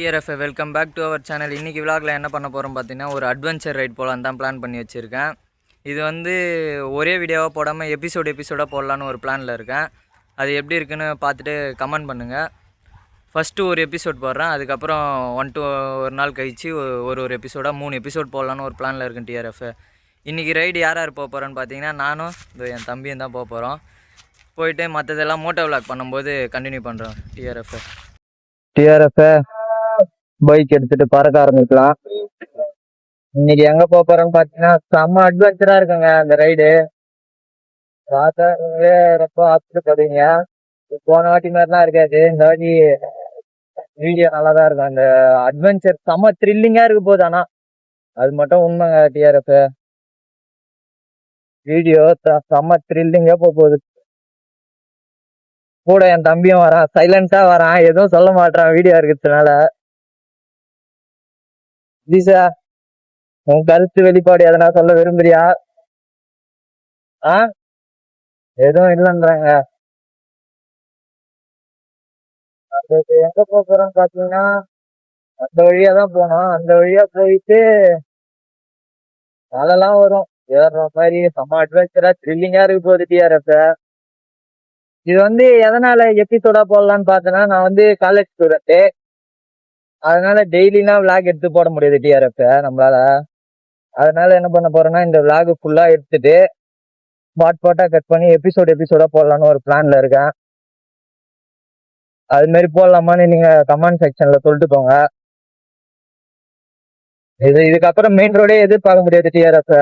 TRF welcome back to our channel. இன்றைக்கி விலாகில் என்ன பண்ண போகிறோம் பார்த்தீங்கன்னா, ஒரு அட்வென்ச்சர் ரைட் போகலான்னு தான் பிளான் பண்ணி வச்சுருக்கேன். இது வந்து ஒரே வீடியோவாக போடாமல் எபிசோடாக போடலான்னு ஒரு பிளானில் இருக்கேன். அது எப்படி இருக்குன்னு பார்த்துட்டு கமெண்ட் பண்ணுங்கள். ஃபஸ்ட்டு ஒரு எபிசோட் போடுறேன், அதுக்கப்புறம் ஒரு நாள் கழித்து ஒரு எபிசோடாக 3 எபிசோட் போடலான்னு ஒரு பிளானில் இருக்கேன் டிஆர்எஃப். இன்றைக்கி ரைடு யார் போக போகிறோன்னு பார்த்தீங்கன்னா, நானும் என் தம்பியும் தான் போக போகிறோம். போயிட்டு மற்றதெல்லாம் மோட்டோ விலாக் பண்ணும்போது கண்டினியூ பண்ணுறோம். டிஆர்எஃப் பைக் எடுத்துட்டு பறக்க ஆரம்பிக்கலாம். இன்னைக்கு எங்க போறோம்னு பாத்தீங்கன்னா செம்ம அட்வென்ச்சரா இருக்குங்க அந்த ரைடு. பார்த்தா ரொம்ப ஆச்சரியப்படுவீங்க. போன வாட்டி மாதிரிலாம் இருக்காது, இந்த வாட்டி வீடியோ நல்லாதான் இருக்கும். அந்த அட்வென்ச்சர் செம்ம த்ரில்லிங்கா இருக்கு போது. ஆனா அது மட்டும் உண்மைங்க டிஆர்எஃப். வீடியோ செம்ம த்ரில்லிங்கா போகுது. கூட என் தம்பியும் வரான், சைலண்டா வரான், எதுவும் சொல்ல மாட்டான் வீடியோ இருக்கிறதுனால. ஜீசா, உன் கருத்து வெளிப்பாடு எதனா சொல்ல விரும்புறியா? எதுவும் இல்லைன்றாங்க. எங்க போறோம்னு பாத்தீங்கன்னா அந்த வழியா தான் போனோம். அந்த வழியா போயிட்டு அதெல்லாம் வரும் ஏறுற மாதிரி செம்ம அட்வென்ச்சரா த்ரில்லிங்கா இருக்கு போகுது டிஆர்எஃப். இது வந்து எதனால எபிசோடா போடலான்னு பார்த்தேன்னா, நான் வந்து காலேஜ் ஸ்டூடெண்ட், அதனால டெய்லிலாம் விளாக் எடுத்து போட முடியாது டிஆர்எஃப் நம்மளால. அதனால என்ன பண்ண போறேன்னா, இந்த விளாக் ஃபுல்லா எடுத்துட்டு பாட்டா கட் பண்ணி எபிசோடா போடலான்னு ஒரு பிளான்ல இருக்கேன். அது மாதிரி போடலாமான்னு நீங்க கமெண்ட் செக்ஷன்ல சொல்லிட்டு போங்க. இதுக்கப்புறம் மெயின் ரோடே எதிர்பார்க்க முடியாது டிஆர்எஃப்.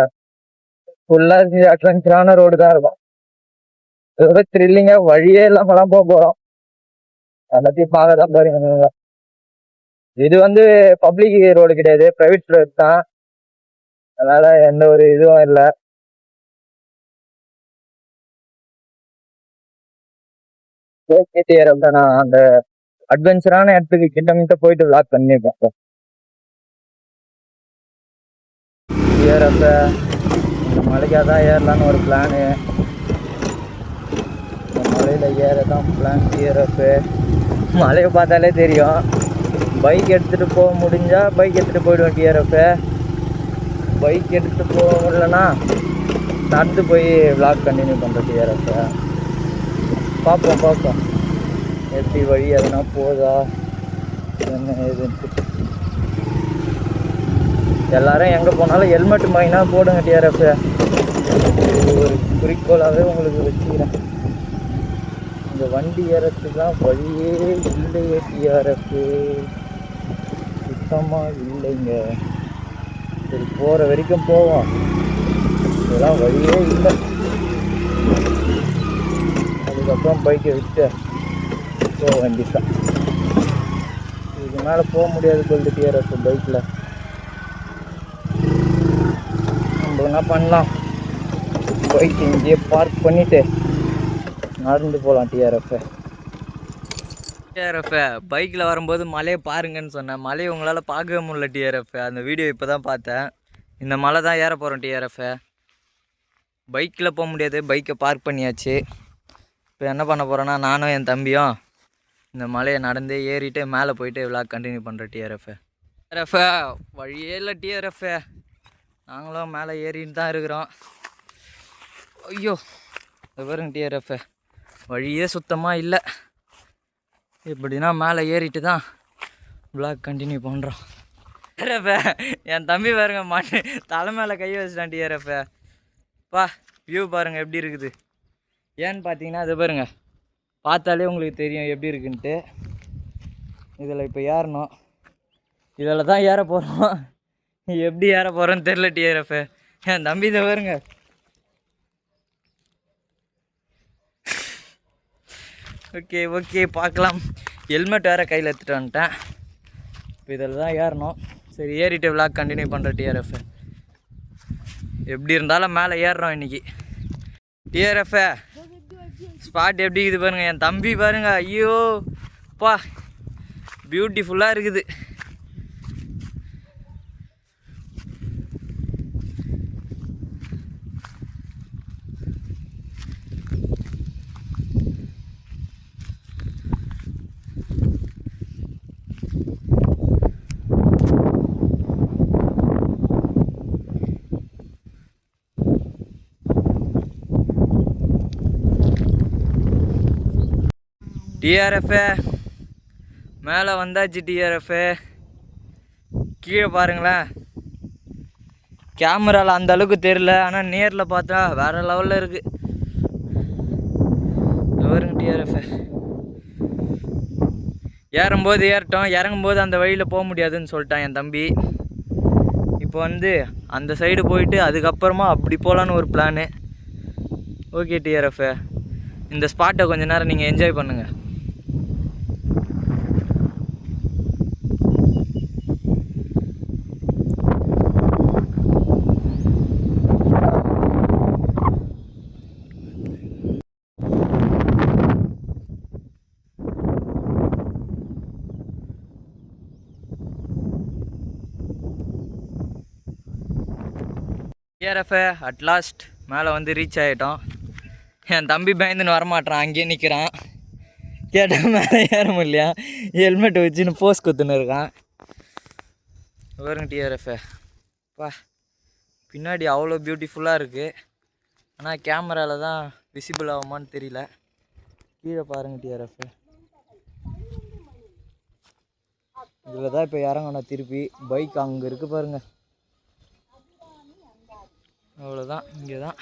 ஃபுல்லா அட்வென்ச்சரான ரோடு தான் இருக்கும். இதோட த்ரில்லிங்கா வழியே இல்லாமலாம் போறோம். எல்லாத்தையும் பார்க்கதான் பாருங்க. இது வந்து பப்ளிக் ரோடு கிடையாது, பிரைவேட் ரோடு தான். அதனால எந்த ஒரு இதுவும் இல்லை. நான் அந்த அட்வென்ச்சரான இடத்துக்கு கிட்ட போயிட்டு விளாக் பண்ணிருக்கேன். இந்த மலைக்காக தான் ஏறலான்னு ஒரு பிளானு. இந்த மலையில ஏறதான் பிளான் டிஆர்எஃப். மலையை பார்த்தாலே தெரியும். பைக் எடுத்துட்டு போக முடிஞ்சா பைக் எடுத்துட்டு போயிடுவேன் டிஆர்எஃப். பைக் எடுத்துட்டு போக முடியலன்னா நடந்து போய் விளாக் கண்டினியூ பண்றேன் டிஆர்எஃப். பார்ப்போம் எப்படி வழி எதுனா போதா என்ன ஏதுன்ட்டு. எல்லாரும் எங்க போனாலும் ஹெல்மெட் மைனா போடுங்க டிஆர்எஃப். ஒரு குறிக்கோளாவே உங்களுக்கு வச்சுக்கிறேன். இந்த வண்டி ஏறத்துக்குலாம் வழியே இல்லையே டிஆர்எஃப், சுத்தமா இல்லைங்க. சரி, போற வரைக்கும் போவோம். இதெல்லாம் வழியே இல்லை. அதுக்கப்புறம் பைக்கை விட்டு போக வேண்டியதான். இதுக்கு மேலே போக முடியாது போகுது டிஆர்எஃப் பைக்கில். நம்ம என்ன பண்ணலாம், பைக் இங்கேயே பார்க் பண்ணிட்டு நடந்து போகலாம் டிஆர்எஃப். பைக்கில் வரும்போது மலையை பாருங்கன்னு சொன்னேன். மலையை உங்களால் பார்க்கவே முடியல டிஆர்எஃப். அந்த வீடியோ இப்போ தான் பார்த்தேன். இந்த மலை தான் ஏற போகிறோம் டிஆர்எஃப். பைக்கில் போக முடியாது, பைக்கை பார்க் பண்ணியாச்சு. இப்போ என்ன பண்ண போகிறோன்னா, நானும் என் தம்பியும் இந்த மலையை நடந்தே ஏறிட்டு மேலே போயிட்டு விளாக் கண்டினியூ பண்ணுறேன் டிஆர்எஃப். வழியே இல்லை டிஆர்எஃப். நாங்களும் மேலே ஏறின்னு தான் இருக்கிறோம். ஐயோ, பாருங்க டிஆர்எஃப், வழியே சுத்தமாக இல்லை. இப்படின்னா மேலே ஏறிட்டு தான் விளாக் கண்டினியூ பண்ணுறோம். டிஆர்எஃப் என் தம்பி பாருங்க, தலை மேலே கை வச்சிட்டான் டிஆர்எஃப். வியூ பாருங்கள் எப்படி இருக்குது. ஏன்னு பார்த்தீங்கன்னா, அது பாருங்கள், பார்த்தாலே உங்களுக்கு தெரியும் எப்படி இருக்குன்ட்டு. இதில் இப்போ ஏறணும், இதில் தான் ஏற போகிறோம். எப்படி ஏற போகிறோன்னு தெரில டிஆர்எஃப். என் தம்பி இதை பாருங்க. ஓகே பார்க்கலாம். ஹெல்மெட் வேறு கையில் எடுத்துகிட்டு வந்துட்டேன். இப்போ இதில் தான் ஏறணும். சரி, ஏறிட்டு விளாக் கண்டினியூ பண்ணுறேன் டிஆர்எஃப். எப்படி இருந்தாலும் மேலே ஏறுறோம் இன்றைக்கி டிஆர்எஃப். ஸ்பாட் எப்படி இருக்குது பாருங்கள். என் தம்பி பாருங்க, ஐயோ பியூட்டிஃபுல்லாக இருக்குது. டிஆர்எஃப் மேலே வந்தாச்சு. டிஆர்எஃப் கீழே பாருங்களேன். கேமராவில் அந்த அளவுக்கு தெரில, ஆனால் நேரில் பார்த்தா வேறு லெவலில் இருக்குது. வருங்க டிஆர்எஃப். ஏறும்போது ஏறட்டும், இறங்கும்போது அந்த வழியில் போக முடியாதுன்னு சொல்லிட்டான் என் தம்பி. இப்போ வந்து அந்த சைடு போயிட்டு அதுக்கப்புறமா அப்படி போகலான்னு ஒரு பிளானு. ஓகே டிஆர்எஃப், இந்த ஸ்பாட்டை கொஞ்ச நேரம் நீங்கள் என்ஜாய் பண்ணுங்கள். டிஆர்எஃப் அட்லாஸ்ட் மேலே வந்து ரீச் ஆகிட்டோம். என் தம்பி பயந்துன்னு வரமாட்டான், அங்கேயே நிற்கிறான். கேட்டால் மேலே ஏற முடியலையா, ஹெல்மெட் வச்சுன்னு போஸ் குத்துன்னு இருக்கான். வருங்க டிஆர்எஃப். பா பின்னாடி அவ்வளோ பியூட்டிஃபுல்லாக இருக்குது, ஆனால் கேமராவில் தான் விசிபிள் ஆகுமான்னு தெரியல. கீழே பாருங்கள் டிஆர்எஃப். இதில் தான் இப்போ இறங்கணும் திருப்பி. பைக் அங்கே இருக்குது பாருங்கள். அவ்வளோதான், இங்கே தான்.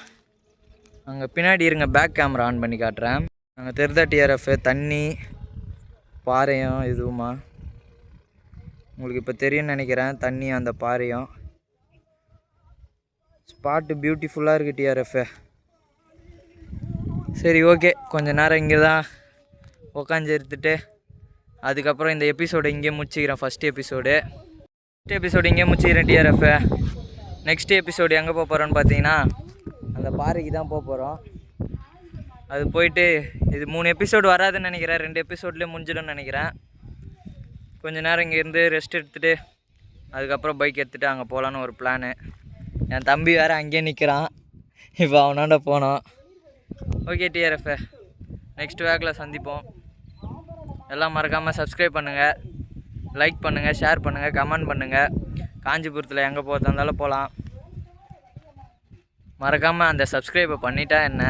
அங்கே பின்னாடி இருங்க, பேக் கேமரா ஆன் பண்ணி காட்டுறேன். அங்கே தெரிதா டிஆர்எஃப், தண்ணி பாறையும் இதுவுமா உங்களுக்கு இப்போ தெரியும்னு நினைக்கிறேன். தண்ணி அந்த பாறையும். ஸ்பாட்டு பியூட்டிஃபுல்லாக இருக்குது டிஆர்எஃப். சரி ஓகே, கொஞ்ச நேரம் இங்கே தான் உக்காந்து எடுத்துட்டு அதுக்கப்புறம் இந்த எபிசோடு இங்கே முடிச்சுக்கிறேன். ஃபஸ்ட் எபிசோடு இங்கே முடிச்சுக்கிறேன் டிஆர்எஃப். நெக்ஸ்ட் எபிசோடு எங்கே போக போகிறோன்னு பார்த்தீங்கன்னா அந்த பாறைக்கு தான் போக போகிறோம். அது போயிட்டு இது 3 எபிசோடு வராதுன்னு நினைக்கிறேன், 2 எபிசோட்லேயே முடிஞ்சிடும்னு நினைக்கிறேன். கொஞ்சம் நேரம் இங்கேருந்து ரெஸ்ட் எடுத்துகிட்டு அதுக்கப்புறம் பைக் எடுத்துகிட்டு அங்கே போகலான்னு ஒரு பிளானு. என் தம்பி வேறு அங்கேயே நிற்கிறான், இப்போ அவனோட போனோம். ஓகே டிஆர்எஃப், நெக்ஸ்ட் வேக்கில் சந்திப்போம். எல்லாம் மறக்காமல் சப்ஸ்கிரைப் பண்ணுங்கள், லைக் பண்ணுங்கள், ஷேர் பண்ணுங்கள், கமெண்ட் பண்ணுங்கள். காஞ்சிபுரத்தில் எங்கே போகிறதா இருந்தாலும் போகலாம். மறக்காமல் அந்த சப்ஸ்கிரைபை பண்ணிட்டா என்ன.